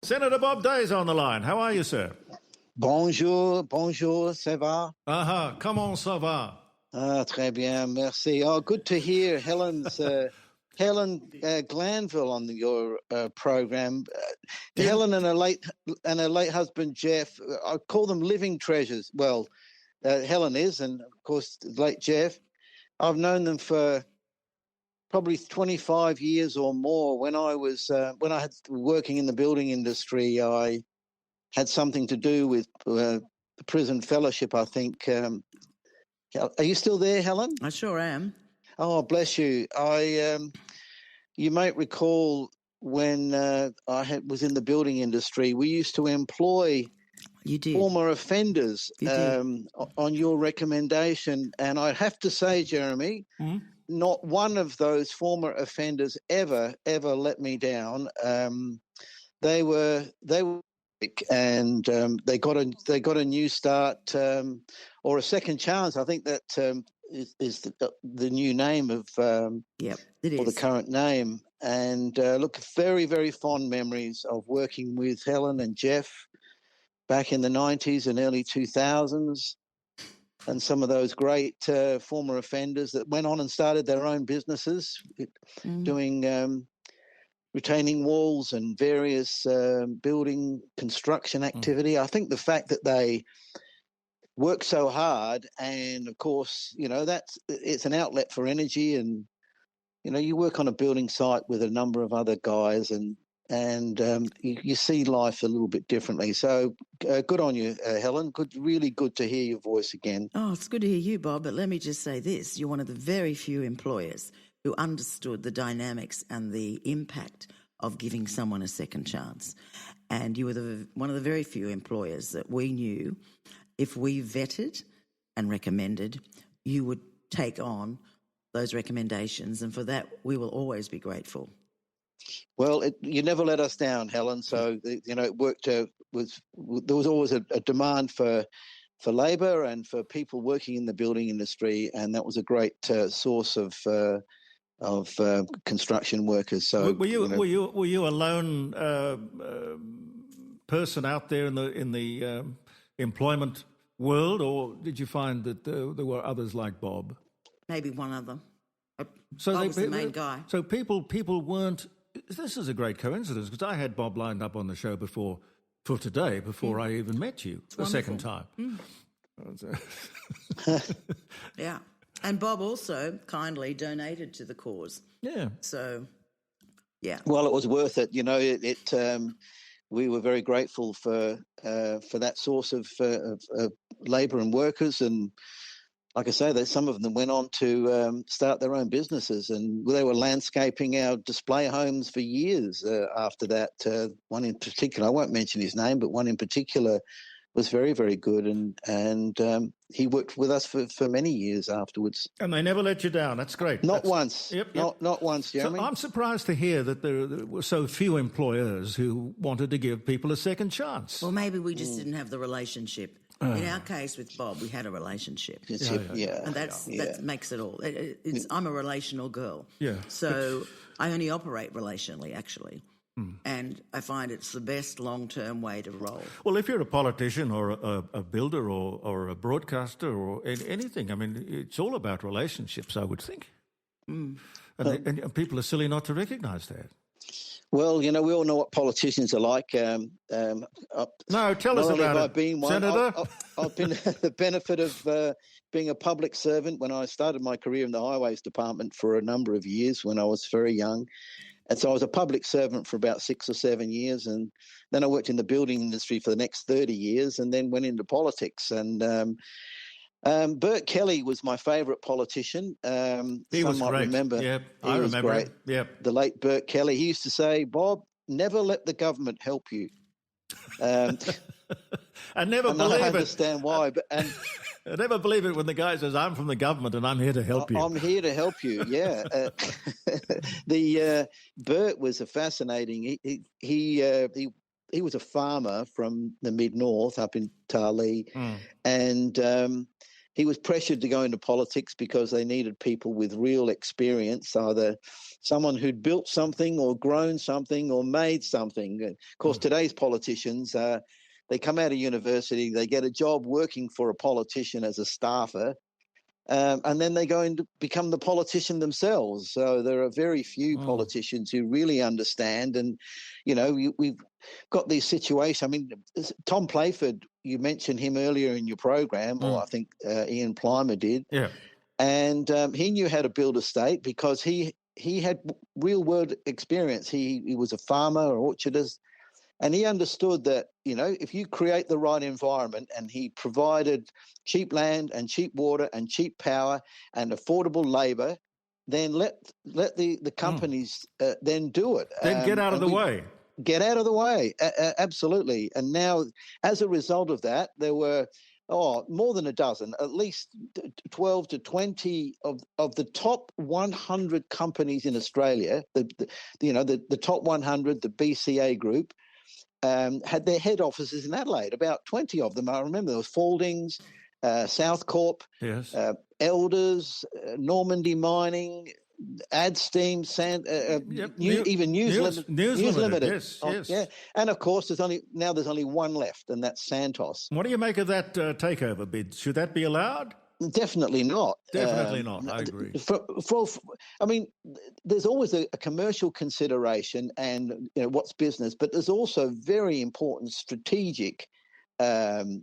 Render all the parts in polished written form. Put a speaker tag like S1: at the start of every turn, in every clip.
S1: Senator Bob Day's on the line. How are you, sir?
S2: Bonjour, ça va?
S1: Comment ça va?
S2: Très bien, merci. Oh, good to hear Helen Glanville on your program. Helen and her late husband Jeff. I call them living treasures. Well, Helen is, and of course, late Jeff. I've known them for probably 25 years or more. When I had working in the building industry, I had something to do with the prison fellowship, I think. Are you still there, Helen?
S3: I sure am.
S2: Oh, bless you. You might recall when was in the building industry, we used to employ former offenders on your recommendation. And I have to say, Jeremy, not one of those former offenders ever let me down. They were and they got a new start or a second chance. I think that is the new name of
S3: it is,
S2: or the current name. And look, very, very fond memories of working with Helen and Jeff back in the 90s and early 2000s, and some of those great former offenders that went on and started their own businesses doing retaining walls and various building construction activity. I think the fact that they work so hard, and of course, it's an outlet for energy, and you work on a building site with a number of other guys, and you see life a little bit differently. So good on you, Helen. Really good to hear your voice again.
S3: Oh, it's good to hear you, Bob. But let me just say this: you're one of the very few employers who understood the dynamics and the impact of giving someone a second chance. And you were one of the very few employers that we knew, if we vetted and recommended, you would take on those recommendations. And for that, we will always be grateful.
S2: Well, you never let us down, Helen. So, it worked. There was always a demand for labour and for people working in the building industry, and that was a great source of construction workers. So,
S1: were you a lone person out there in the employment world, or did you find that there were others like Bob?
S3: Maybe one of them.
S1: So
S3: I was the main guy.
S1: So people weren't. This is a great coincidence, because I had Bob lined up on the show before I even met you a second time.
S3: Yeah. And Bob also kindly donated to the cause.
S1: Yeah.
S3: So, yeah.
S2: Well, it was worth it. We were very grateful for that source of labour and workers, and like I say, some of them went on to start their own businesses, and they were landscaping our display homes for years after that. One in particular, I won't mention his name, but one in particular was very, very good, and he worked with us for many years afterwards.
S1: And they never let you down. That's great.
S2: Not once.
S1: Yep.
S2: Not once, Jeremy.
S1: So I'm surprised to hear that there were so few employers who wanted to give people a second chance.
S3: Well, maybe we just didn't have the relationship. In our case with Bob, we had a relationship.
S2: Yeah.
S3: And that makes it all. I'm a relational girl.
S1: Yeah.
S3: So I only operate relationally, actually. And I find it's the best long-term way to roll.
S1: Well, if you're a politician or a builder or a broadcaster or anything, I mean, it's all about relationships, I would think. And people are silly not to recognise that.
S2: Well, we all know what politicians are like.
S1: No, tell us about it,
S2: been one,
S1: Senator.
S2: I've been the benefit of being a public servant when I started my career in the Highways Department for a number of years when I was very young. And so I was a public servant for about 6 or 7 years, and then I worked in the building industry for the next 30 years, and then went into politics. And Bert Kelly was my favourite politician.
S1: He was great.
S2: Remember.
S1: Yeah, I remember.
S2: Great.
S1: Yeah,
S2: the late Bert Kelly. He used to say, "Bob, never let the government help you."
S1: I never believe it.
S2: I understand why, but
S1: I never believe it when the guy says, "I'm from the government and I'm here to help you."
S2: I'm here to help you. Yeah, Bert was a fascinating. He was a farmer from the mid north up in Tarlee, and he was pressured to go into politics because they needed people with real experience, either someone who'd built something or grown something or made something. Of course, today's politicians, they come out of university, they get a job working for a politician as a staffer, and then they go and become the politician themselves. So there are very few politicians who really understand. And, we've got these situations. I mean, Tom Playford, you mentioned him earlier in your program, or I think Ian Plimer did.
S1: Yeah.
S2: And he knew how to build a state because he had real world experience. He was a farmer or orchardist. And he understood that, if you create the right environment, and he provided cheap land and cheap water and cheap power and affordable labour, then let the companies then do it.
S1: Then get out of the way.
S2: Get out of the way, absolutely. And now, as a result of that, there were more than a dozen, at least 12 to 20 of the top 100 companies in Australia, the top 100, the BCA group, had their head offices in Adelaide, about 20 of them. I remember there was Faldings, South Corp,
S1: yes,
S2: Elders, Normandy Mining, Adsteam, even News Limited.
S1: Yes.
S2: Yeah, and of course there's only one left, and that's Santos.
S1: What do you make of that takeover bid? Should that be allowed?
S2: Definitely not.
S1: Definitely not. I agree.
S2: I mean, there's always a commercial consideration, and what's business, but there's also very important strategic factors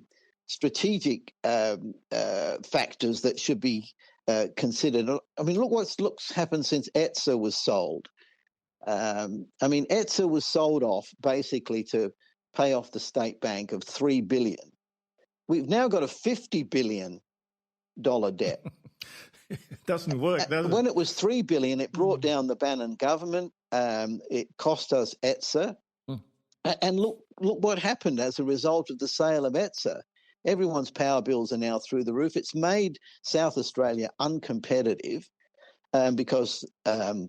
S2: that should be considered. I mean, look what's happened since ETSA was sold. ETSA was sold off basically to pay off the state bank of $3 billion. We've now got a $50 billion debt.
S1: It doesn't work, does it?
S2: When it was $3 billion, it brought down the Bannon government. It cost us ETSA. And look what happened as a result of the sale of ETSA. Everyone's power bills are now through the roof. It's made South Australia uncompetitive because the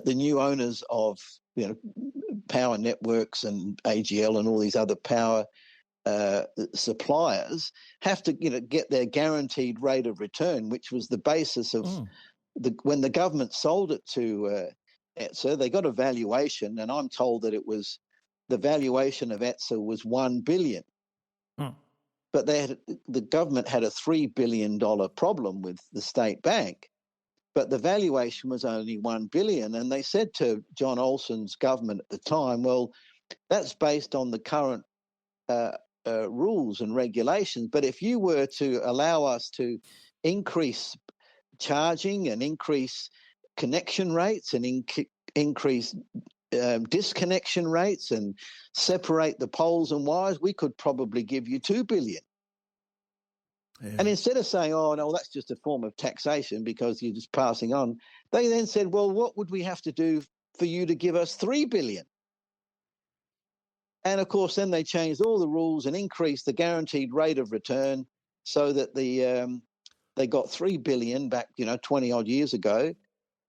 S2: new owners of power networks and AGL and all these other power suppliers have to get their guaranteed rate of return, which was the basis of when the government sold it to ETSA. They got a valuation, and I'm told that the valuation of ETSA was $1 billion. But the government had a $3 billion problem with the state bank, but the valuation was only $1 billion. And they said to John Olsen's government at the time, well, that's based on the current rules and regulations. But if you were to allow us to increase charging and increase connection rates and increase disconnection rates and separate the poles and wires, we could probably give you $2 billion. Yeah. And instead of saying, oh, no, that's just a form of taxation because you're just passing on, they then said, well, what would we have to do for you to give us $3 billion? And, of course, then they changed all the rules and increased the guaranteed rate of return so that they got $3 billion back, 20-odd years ago.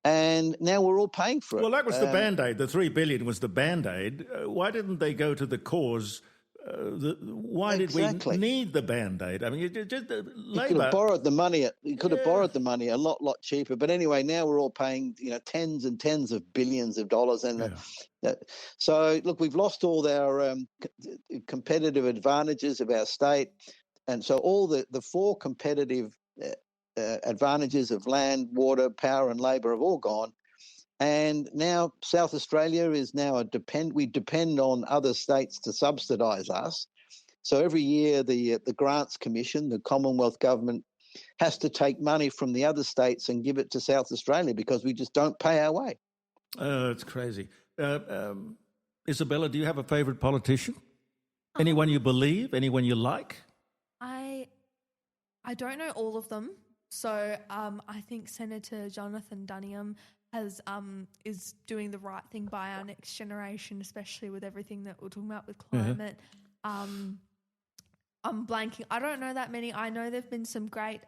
S2: And now we're all paying for it.
S1: Well, that was the Band-Aid. The $3 billion was the Band-Aid. Why didn't they go to the cause? Why did we need the Band-Aid? I mean, you could have borrowed the money.
S2: You could have borrowed the money a lot cheaper. But anyway, now we're all paying, tens and tens of billions of dollars. And so, look, we've lost all our competitive advantages of our state. And so all the four competitive advantages of land, water, power and labour have all gone. And now South Australia is now we depend on other states to subsidise us. So every year the Grants Commission, the Commonwealth government, has to take money from the other states and give it to South Australia because we just don't pay our way.
S1: It's crazy. Isabella, do you have a favourite politician? Anyone you believe? Anyone you like?
S4: I don't know all of them. So I think Senator Jonathan Duniam is doing the right thing by our next generation, especially with everything that we're talking about with climate. I'm blanking. I don't know that many. I know there have been some great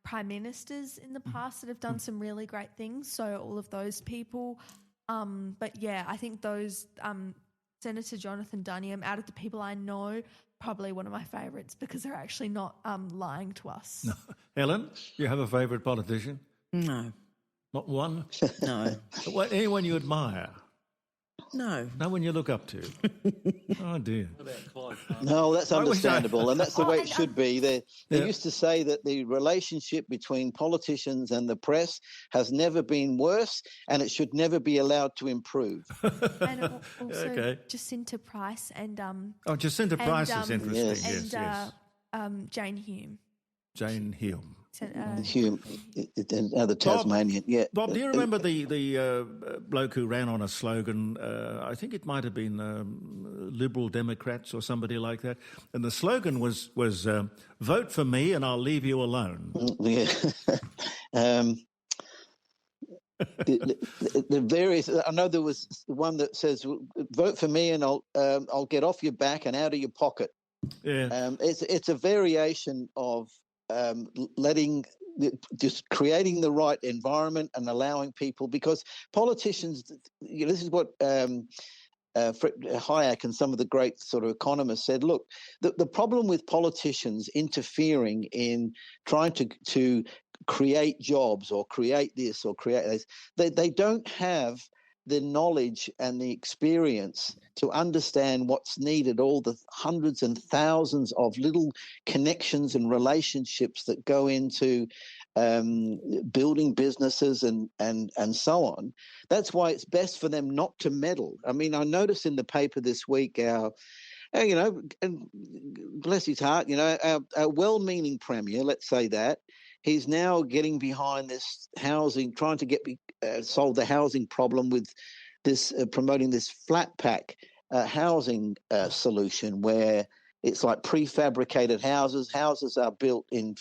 S4: prime ministers in the past that have done some really great things. So all of those people. But yeah, I think those Senator Jonathan Duniam, out of the people I know, probably one of my favourites because they're actually not lying to us.
S1: No. Helen, you have a favourite politician?
S3: No.
S1: Not one?
S3: No.
S1: Anyone you admire?
S3: No.
S1: No one you look up to? Oh, dear.
S2: No, that's understandable, and that's the way it
S4: and,
S2: should be. They used to say that the relationship between politicians and the press has never been worse, and it should never be allowed to improve.
S4: And also
S1: Okay.
S4: Jacinta Price and
S1: Jacinta Price is interesting.
S2: yes.
S1: Yes.
S4: Jane Hume.
S1: Jane Hume.
S2: Hume, the Tasmanian, yeah.
S1: Bob, do you remember the bloke who ran on a slogan? I think it might have been Liberal Democrats or somebody like that. And the slogan was vote for me and I'll leave you alone.
S2: Yeah. The various. I know there was one that says, "Vote for me and I'll get off your back and out of your pocket."
S1: Yeah.
S2: It's a variation of just creating the right environment and allowing people, because politicians, this is what Hayek and some of the great sort of economists said, look, the problem with politicians interfering in trying to create jobs or create this or create this, they don't have the knowledge and the experience to understand what's needed, all the hundreds and thousands of little connections and relationships that go into building businesses and so on. That's why it's best for them not to meddle. I mean, I noticed in the paper this week and bless his heart, our well-meaning premier, let's say that, he's now getting behind this housing, trying to solve the housing problem with this promoting this flat pack housing solution, where it's like prefabricated houses. Houses are built in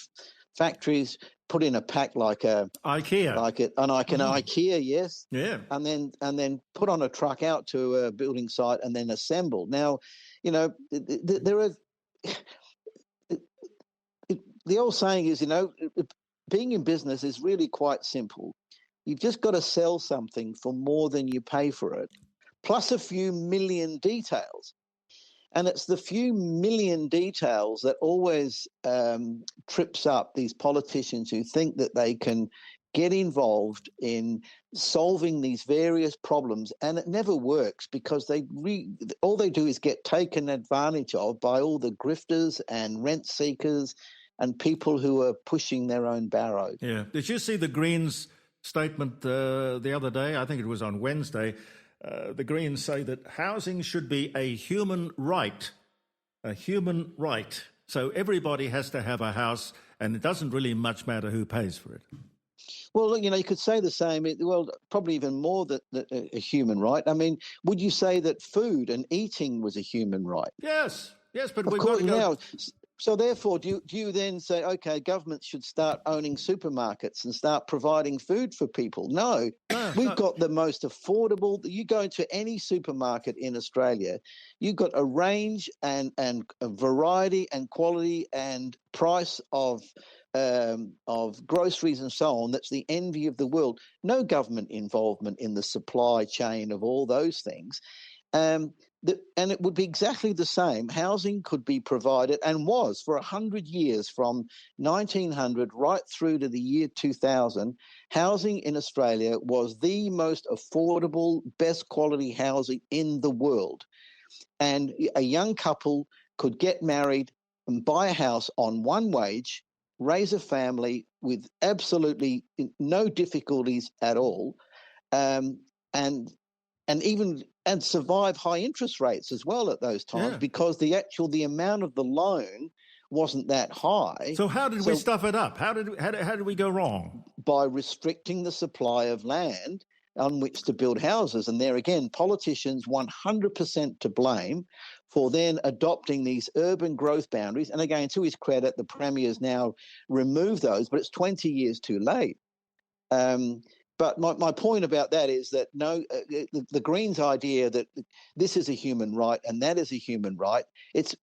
S2: factories, put in a pack like a
S1: IKEA,
S2: IKEA, yes,
S1: yeah,
S2: and then put on a truck out to a building site and then assembled. Now, there are. The old saying is, being in business is really quite simple. You've just got to sell something for more than you pay for it, plus a few million details. And it's the few million details that always trips up these politicians who think that they can get involved in solving these various problems, and it never works, because all they do is get taken advantage of by all the grifters and rent seekers and people who are pushing their own barrow.
S1: Yeah. Did you see the Greens' statement the other day? I think it was on Wednesday. The Greens say that housing should be a human right. A human right. So everybody has to have a house, and it doesn't really much matter who pays for it.
S2: Well, you could say the same. Well, probably even more than a human right. I mean, would you say that food and eating was a human right?
S1: Yes, but
S2: of
S1: we've
S2: course,
S1: got to go...
S2: now. So therefore, do you then say, okay, governments should start owning supermarkets and start providing food for people? No, we've got the most affordable. You go into any supermarket in Australia, you've got a range and a variety and quality and price of groceries and so on. That's the envy of the world. No government involvement in the supply chain of all those things. And it would be exactly the same. Housing could be provided, and was for 100 years, from 1900 right through to the year 2000. Housing in Australia was the most affordable, best quality housing in the world. And a young couple could get married and buy a house on one wage, raise a family with absolutely no difficulties at all, and survive high interest rates as well at those times, because the amount of the loan wasn't that high.
S1: So how did we stuff it up? How did we go wrong?
S2: By restricting the supply of land on which to build houses. And there again, politicians 100% to blame for then adopting these urban growth boundaries. And again, to his credit, the Premier's now removed those, but it's 20 years too late. But my point about that is that the Greens' idea that this is a human right and that is a human right, it's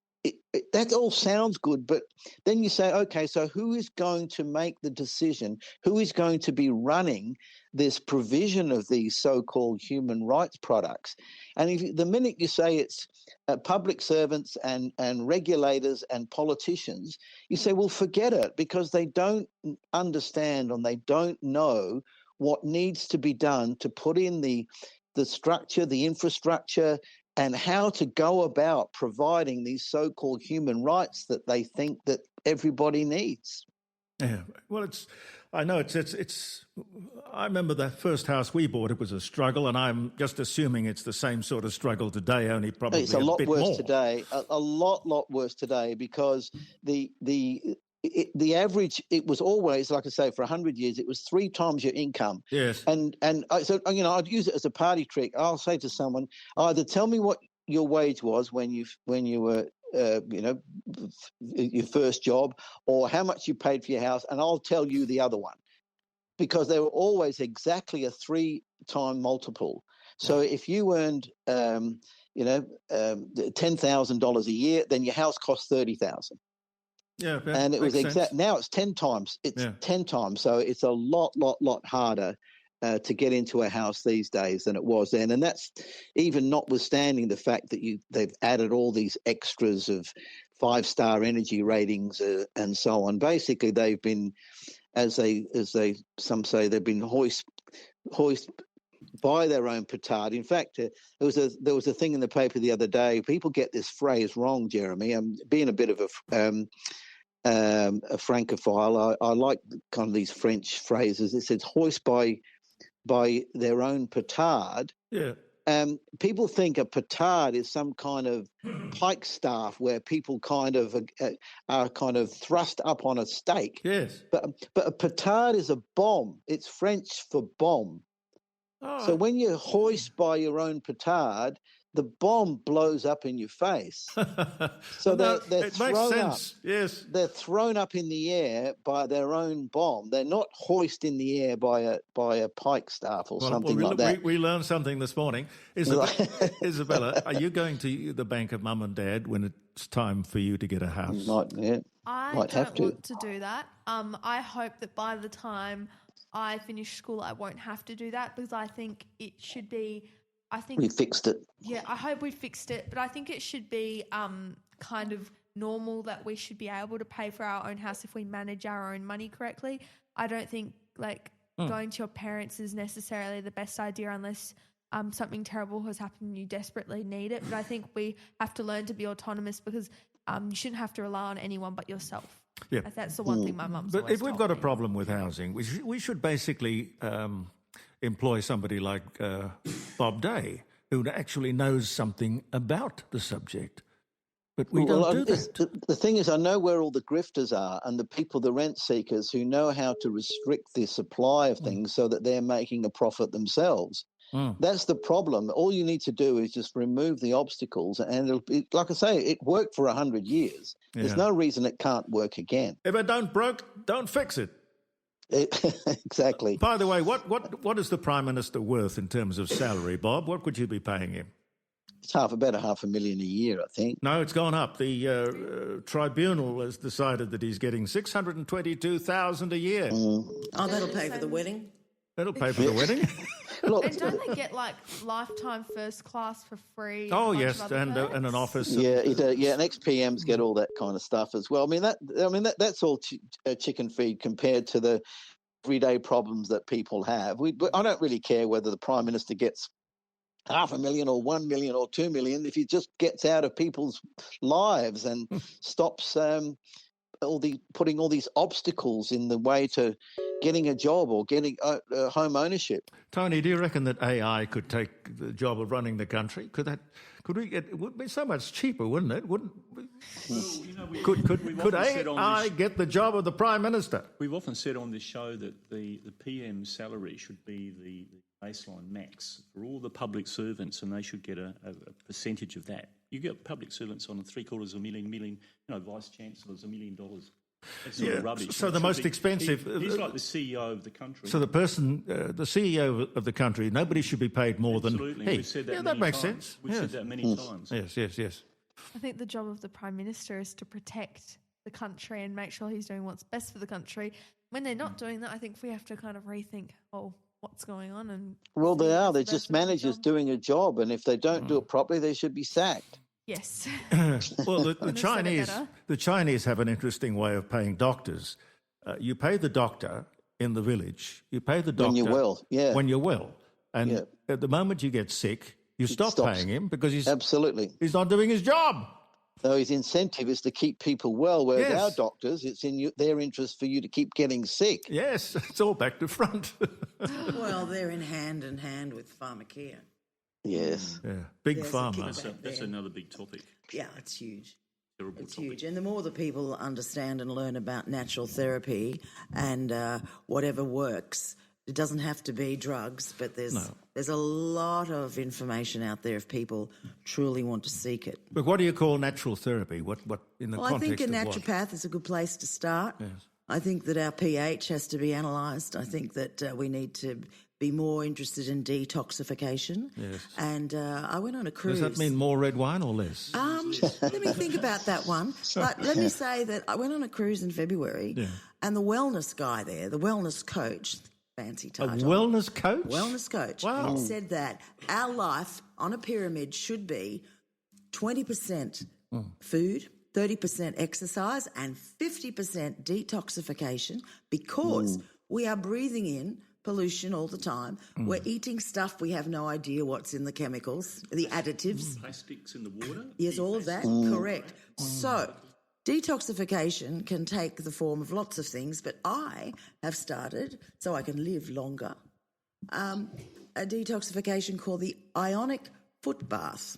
S2: that all sounds good, but then you say, okay, so who is going to make the decision? Who is going to be running this provision of these so-called human rights products? And the minute you say it's public servants and regulators and politicians, you say, well, forget it, because they don't understand and they don't know what needs to be done to put in the structure, the infrastructure, and how to go about providing these so-called human rights that they think that everybody needs.
S1: Yeah, well, I know it's. I remember the first house we bought; it was a struggle, and I'm just assuming it's the same sort of struggle today, only probably
S2: it's a lot
S1: bit
S2: worse
S1: more.
S2: today. A lot worse today, because the average, it was always, like I say, for 100 years, it was 3 times your income.
S1: Yes.
S2: And so, I'd use it as a party trick. I'll say to someone, either tell me what your wage was when you were, your first job, or how much you paid for your house, and I'll tell you the other one, because they were always exactly a 3-time multiple. So if you earned, $10,000 a year, then your house cost $30,000.
S1: Yeah,
S2: and it was
S1: exact.
S2: Now it's 10 times. It's 10 times. So it's a lot harder to get into a house these days than it was then. And that's even notwithstanding the fact that they've added all these extras of 5-star energy ratings and so on. Basically, they've been, as some say, they've been hoist by their own petard. In fact, there was a thing in the paper the other day. People get this phrase wrong, Jeremy. I'm being a bit of a francophile. I like kind of these French phrases. It says hoist by their own petard.
S1: Yeah.
S2: People think a petard is some kind of pike staff where people kind of are kind of thrust up on a stake.
S1: Yes.
S2: But a petard is a bomb. It's French for bomb.
S1: Oh.
S2: So when you hoist by your own petard, the bomb blows up in your face. So they're
S1: it
S2: thrown
S1: makes
S2: up.
S1: sense. Yes.
S2: They're thrown up in the air by their own bomb. They're not hoisted in the air by a pike staff or something like that.
S1: We learned something this morning. Isabella, are you going to the bank of mum and dad when it's time for you to get a house?
S4: I don't want to do that. I hope that by the time I finish school, I won't have to do that, because I think it should be. I think
S2: we fixed it.
S4: Yeah, I hope we fixed it, but I think it should be kind of normal that we should be able to pay for our own house if we manage our own money correctly. I don't think going to your parents is necessarily the best idea unless something terrible has happened and you desperately need it. But I think we have to learn to be autonomous, because you shouldn't have to rely on anyone but yourself.
S1: Yeah.
S4: That's the one thing my mum's
S1: But
S4: always
S1: if we've
S4: told
S1: got a
S4: me.
S1: problem with housing, we should basically employ somebody like Bob Day, who actually knows something about the subject. But we don't do that.
S2: The thing is, I know where all the grifters are and the people, the rent seekers, who know how to restrict the supply of things so that they're making a profit themselves. That's the problem. All you need to do is just remove the obstacles, and it'll be, like I say, it worked for 100 years.
S1: Yeah.
S2: There's no reason it can't work again.
S1: If it don't broke, don't fix it.
S2: Exactly.
S1: By the way, what is the Prime Minister worth in terms of salary, Bob? What would you be paying him?
S2: It's about $500,000 a year, I think.
S1: No, it's gone up. The tribunal has decided that he's getting $622,000 a year.
S3: Oh, that'll pay for the wedding.
S1: That'll pay for the wedding.
S2: Look,
S4: And don't they get lifetime first class for free?
S1: Oh yes, and an office.
S2: and ex-PMs get all that kind of stuff as well. I mean that's all chicken feed compared to the everyday problems that people have. I don't really care whether the Prime Minister gets $500,000 or $1 million or $2 million if he just gets out of people's lives and stops putting all these obstacles in the way to getting a job or getting home ownership.
S1: Tony, do you reckon that AI could take the job of running the country? It would be so much cheaper, wouldn't it? Could AI get the job of the Prime Minister?
S5: We've often said on this show that the PM's salary should be the baseline max for all the public servants, and they should get a percentage of that. You get public servants on $750,000, vice chancellors $1 million. That's sort of rubbish.
S1: So the most expensive.
S5: He's like the CEO of the country.
S1: So the person, the CEO of the country, nobody should be paid more
S5: Absolutely.
S1: than he.
S5: We've said that
S1: that makes
S5: times.
S1: sense.
S5: We've said that many times.
S1: Yes.
S4: I think the job of the Prime Minister is to protect the country and make sure he's doing what's best for the country. When they're not doing that, I think we have to kind of rethink, what's going on. And
S2: Well, they are. They're
S4: best
S2: just
S4: for the
S2: managers
S4: job.
S2: doing a job, and if they don't do it properly, they should be sacked.
S4: Yes.
S1: Well, the
S4: Couldn't have said it better.
S1: Chinese have an interesting way of paying doctors. You pay the doctor in the village. You pay the doctor
S2: When you're well, yeah.
S1: When you're well, and
S2: Yeah.
S1: at the moment you get sick, you stop
S2: stops.
S1: paying him because he's
S2: Absolutely.
S1: not doing his job.
S2: So his incentive is to keep people well, whereas
S1: Yes.
S2: our doctors, it's in their interest for you to keep getting sick.
S1: Yes, it's all back to front.
S3: Well, they're in hand with pharmacare.
S2: Yes.
S1: Yeah, big
S3: There's a
S1: pharma.
S3: kickback.
S5: That's another big topic.
S3: Yeah, it's huge.
S5: Terrible
S3: It's
S5: topic.
S3: huge. And the more the people understand and learn about natural therapy and whatever works, it doesn't have to be drugs, but there's a lot of information out there if people truly want to seek it.
S1: But what do you call natural therapy? What in the
S3: Well, I
S1: context
S3: think a
S1: of what?
S3: naturopath is a good place to start.
S1: Yes.
S3: I think that our pH has to be analysed. I think that we need to be more interested in detoxification.
S1: Yes.
S3: And I went on a cruise.
S1: Does that mean more red wine or less?
S3: Let me think about that one. But let me say that I went on a cruise in February, and the wellness guy there, the wellness coach, fancy
S1: A
S3: title.
S1: wellness coach?
S3: Wellness coach
S1: Wow.
S3: said that our life on a pyramid should be 20% food, 30% exercise, and 50% detoxification because we are breathing in pollution all the time. We're eating stuff we have no idea what's in the chemicals, the additives.
S5: Plastics in the water?
S3: Yes, all of that, correct. So detoxification can take the form of lots of things, but I have started, so I can live longer, a detoxification called the ionic foot bath.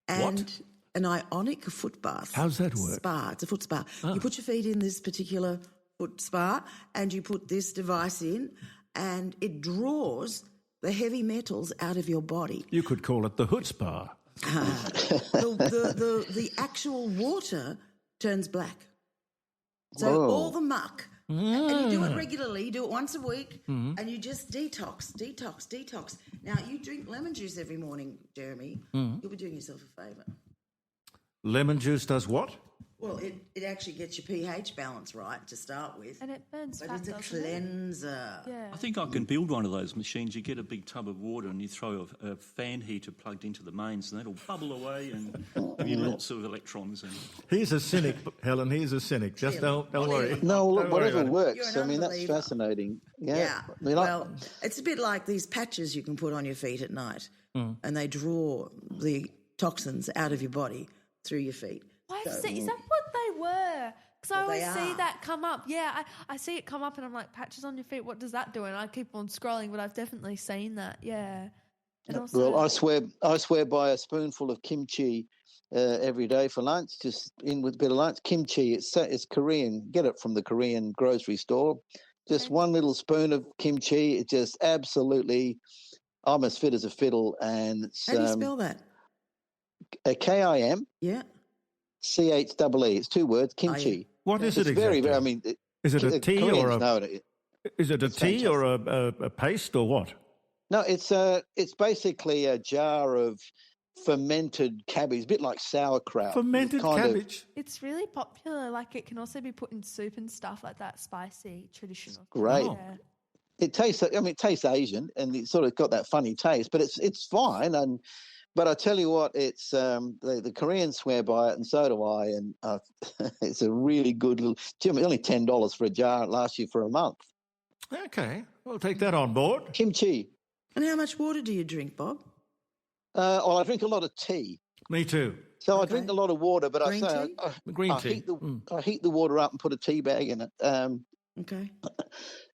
S3: And
S1: What?
S3: an ionic foot bath.
S1: How's that work?
S3: Spa. It's a foot spa. You put your feet in this particular foot spa and you put this device in and it draws the heavy metals out of your body.
S1: You could call it the chutzpah.
S3: The actual water turns black. So
S2: Whoa.
S3: all the muck, and you do it regularly, you do it once a week, and you just detox. Now, you drink lemon juice every morning, Jeremy. You'll be doing yourself a favour.
S1: Lemon juice does what?
S3: Well, it actually gets your pH balance right to start with.
S4: And it burns
S3: But
S4: fat,
S3: it's a
S4: doesn't it?
S3: cleanser.
S4: Yeah.
S5: I think I can build one of those machines. You get a big tub of water and you throw a fan heater plugged into the mains and that'll bubble away and give you lots of electrons. And
S1: He's a cynic, Helen. He's a cynic. Just don't worry.
S2: No,
S1: Don't worry
S2: whatever
S1: about it.
S2: works.
S3: You're
S2: I
S3: an
S2: mean, that's
S3: unbeliever.
S2: fascinating. Yeah.
S3: Yeah.
S2: I mean,
S3: Well, it's a bit like these patches you can put on your feet at night, and they draw the toxins out of your body through your feet.
S4: I've seen, is that what they were? Because I
S3: Well, they
S4: always see
S3: are.
S4: that come up. Yeah, I see it come up and I'm like, patches on your feet, what does that do? And I keep on scrolling, but I've definitely seen that, yeah. And also,
S2: well, I swear by a spoonful of kimchi every day for lunch, just in with a bit of lunch. Kimchi, it's Korean. Get it from the Korean grocery store. Just one little spoon of kimchi. It just absolutely, I'm as fit as a fiddle. And it's
S3: How do you spell that?
S2: KIM.
S3: Yeah.
S2: CHEE. It's two words, kimchi.
S1: What is
S2: It's
S1: it
S2: very,
S1: exactly?
S2: very, I mean,
S1: Is it a tea
S2: Koreans
S1: or a?
S2: know it.
S1: Is it a tea or a paste or what?
S2: No, it's basically a jar of fermented cabbage, a bit like sauerkraut.
S1: Fermented
S2: Kind of-
S1: cabbage.
S4: it's really popular. Like it can also be put in soup and stuff like that, spicy, traditional.
S2: great.
S4: Yeah.
S2: It tastes Asian, and it's sort of got that funny taste, but it's fine. But I tell you what, it's the Koreans swear by it, and so do I. And it's a really good little. Jim, only $10 for a jar. It lasts you for a month.
S1: Okay, we'll take that on board.
S2: Kimchi.
S3: And how much water do you drink, Bob?
S2: Well, I drink a lot of tea.
S1: Me too.
S2: So I
S3: Okay.
S2: drink a lot of water, but
S3: Green
S2: I say
S3: tea?
S1: Green
S2: I
S1: tea.
S2: heat the water up and put a tea bag in it.
S3: Okay.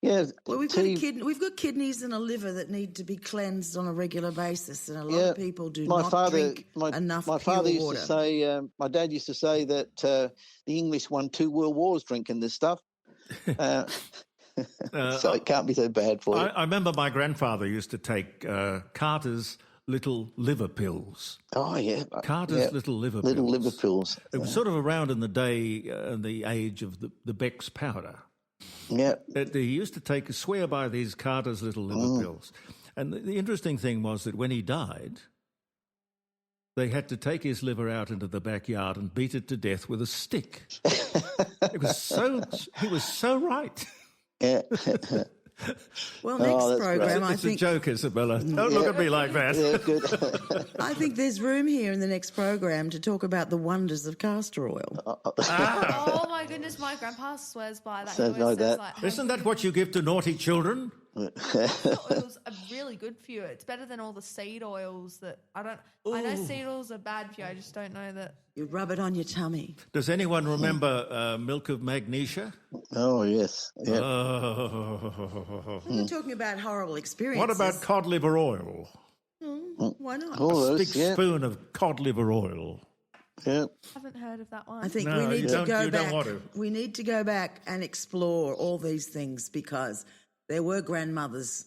S2: Yeah,
S3: Well, we've
S2: tea.
S3: got kidneys and a liver that need to be cleansed on a regular basis, and a lot of people do
S2: my
S3: not
S2: father,
S3: drink
S2: my,
S3: enough
S2: my
S3: pure
S2: father used
S3: water.
S2: to say, my dad used to say that the English won 2 world wars drinking this stuff. So it can't be so bad for you.
S1: I remember my grandfather used to take Carter's little liver pills.
S2: Oh, yeah.
S1: Carter's little liver pills.
S2: Little liver pills.
S1: It was sort of around in the day and the age of the Beck's powder.
S2: Yeah.
S1: He used to swear by these Carter's little liver pills. And the interesting thing was that when he died, they had to take his liver out into the backyard and beat it to death with a stick. He was so right.
S2: Yeah.
S3: Well, next program, I
S1: It's
S3: think
S1: a joke, Isabella. Don't look at me like that.
S2: Yeah, good.
S3: I think there's room here in the next program to talk about the wonders of castor oil.
S4: Oh my goodness, my grandpa swears by that. He
S2: Says
S4: always
S2: like
S4: says,
S2: that.
S1: Isn't that what you give to naughty children?
S4: oils are really good for you. It's better than all the seed oils that I know seed oils are bad for you. I just don't know that.
S3: You rub it on your tummy.
S1: Does anyone remember milk of magnesia?
S2: Oh, yes. Yeah.
S3: We're talking about horrible experiences.
S1: What about cod liver oil?
S3: Why not?
S2: Oh,
S1: Big
S2: those, yeah.
S1: spoon of cod liver oil.
S2: Yeah.
S4: I haven't heard of that one.
S3: I think
S1: No,
S3: we need
S1: you
S3: to
S1: don't-
S3: go
S1: you don't
S3: back.
S1: want to.
S3: We need to go back and explore all these things because there were grandmothers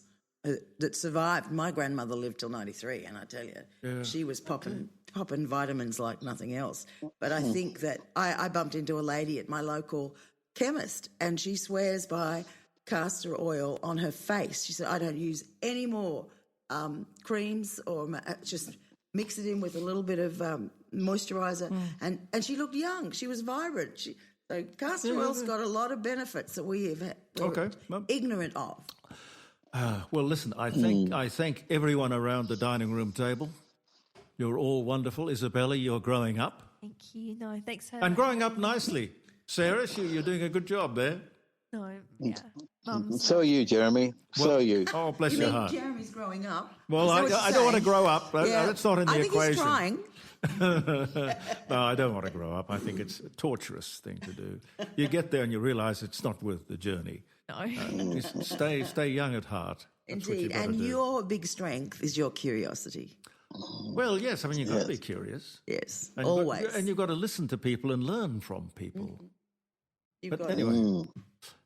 S3: that survived. My grandmother lived till 93, and I tell you, she was popping vitamins like nothing else. But I think that I bumped into a lady at my local chemist, and she swears by castor oil on her face. She said, "I don't use any more creams or just mix it in with a little bit of moisturiser." And she looked young. She was vibrant. So castor oil's got a lot of benefits that we're ignorant of.
S1: Well, listen, I thank everyone around the dining room table. You're all wonderful. Isabella, you're growing up.
S4: Thank you. No, thanks for
S1: And growing up nicely. Sarah, you're doing a good job there.
S4: No, yeah. Mum's
S2: So are you, Jeremy. So are you.
S1: Oh, bless
S3: You
S1: your
S3: mean
S1: heart.
S3: Jeremy's growing up?
S1: Well,
S3: Is that what you're
S1: I don't want to
S3: saying?
S1: grow up. That's not in the
S3: I think
S1: equation.
S3: he's trying.
S1: No, I don't want to grow up. I think it's a torturous thing to do. You get there and you realise it's not worth the journey.
S4: no.
S1: Just stay young at heart. That's what
S3: Indeed.
S1: you've got to
S3: And
S1: do.
S3: your big strength is your curiosity.
S1: Well, yes, I mean, you've got to be curious.
S3: Yes,
S1: And
S3: always.
S1: and you've got to listen to people and learn from people.
S3: You've
S1: But
S3: got
S1: anyway,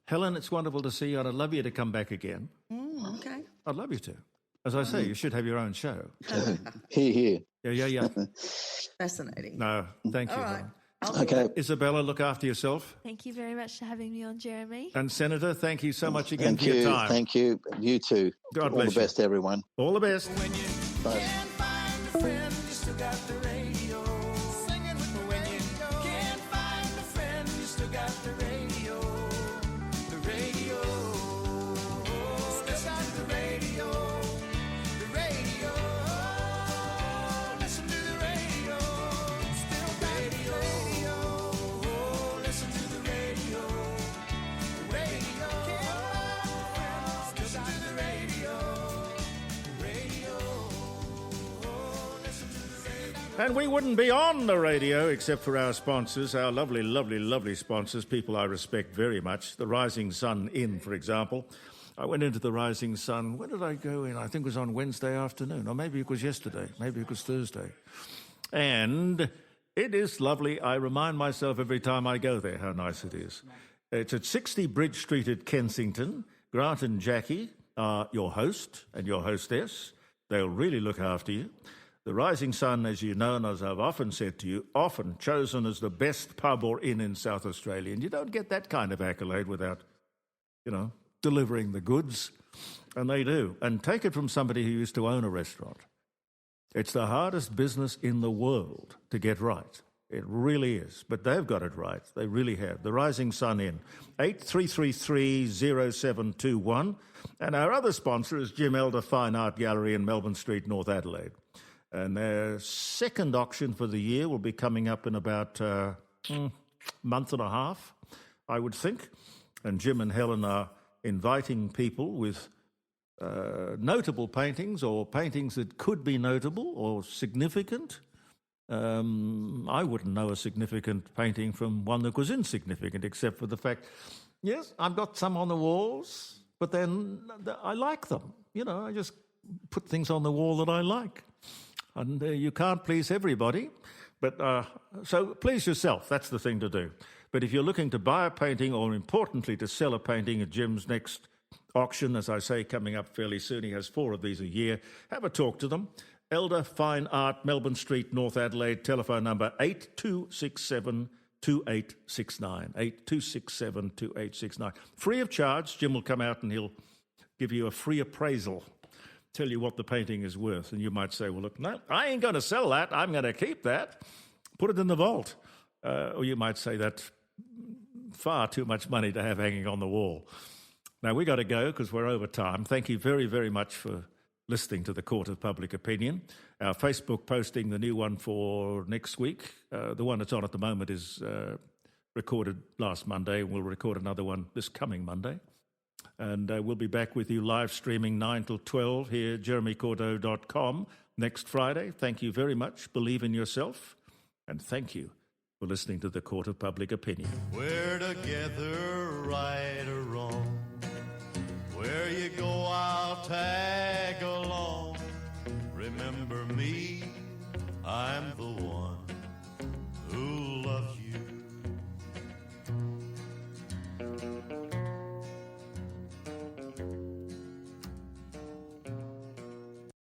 S1: Helen, it's wonderful to see you, and I'd love you to come back again.
S3: okay.
S1: I'd love you to. As I say, you should have your own show.
S2: Here.
S1: Yeah.
S3: Fascinating.
S1: No, thank you.
S3: All right.
S1: Helen.
S2: Okay.
S1: Isabella, look after yourself.
S4: Thank you very much for having me on, Jeremy.
S1: And Senator, thank you so much again
S2: Thank
S1: for your
S2: you.
S1: time.
S2: Thank you. You too.
S1: God
S2: All
S1: bless
S2: the
S1: you.
S2: best, everyone.
S1: All the best.
S2: Bye.
S6: Can't find a friend, you still got the radio. Singing with the radio. Can't find a friend, you still got the radio. The radio. Still got the radio. The radio. Listen to the radio. Still got the radio. Listen to the radio. The radio. Listen to the radio.
S1: And we wouldn't be on the radio except for our sponsors, our lovely, lovely, lovely sponsors, people I respect very much. The Rising Sun Inn, for example. I went into the Rising Sun. When did I go in? I think it was on Wednesday afternoon, or maybe it was yesterday. Maybe it was Thursday. And it is lovely. I remind myself every time I go there how nice it is. It's at 60 Bridge Street at Kensington. Grant and Jackie are your host and your hostess. They'll really look after you. The Rising Sun, as you know, and as I've often said to you, often chosen as the best pub or inn in South Australia. And you don't get that kind of accolade without, delivering the goods. And they do. And take it from somebody who used to own a restaurant. It's the hardest business in the world to get right. It really is. But they've got it right. They really have. The Rising Sun Inn, 8333-0721. And our other sponsor is Jim Elder Fine Art Gallery in Melbourne Street, North Adelaide. And their second auction for the year will be coming up in about a month and a half, I would think. And Jim and Helen are inviting people with notable paintings or paintings that could be notable or significant. I wouldn't know a significant painting from one that was insignificant, except for the fact, yes, I've got some on the walls, but then I like them. I just put things on the wall that I like. And you can't please everybody, but so please yourself. That's the thing to do. But if you're looking to buy a painting or, importantly, to sell a painting at Jim's next auction, as I say, coming up fairly soon, he has 4 of these a year, have a talk to them. Elder Fine Art, Melbourne Street, North Adelaide, telephone number 8267-2869, 8267-2869. Free of charge. Jim will come out and he'll give you a free appraisal tell you what the painting is worth. And you might say, well, look, no, I ain't going to sell that. I'm going to keep that, put it in the vault. Or you might say that's far too much money to have hanging on the wall. Now, we got to go because we're over time. Thank you very, very much for listening to the Court of Public Opinion. Our Facebook posting, the new one for next week. The one that's on at the moment is recorded last Monday. We'll record another one this coming Monday. And we'll be back with you live streaming 9 till 12 here, jeremycordeaux.com next Friday. Thank you very much. Believe in yourself. And thank you for listening to the Court of Public Opinion.
S6: We're together, right or wrong. Where you go, I'll tag along. Remember me, I'm the one.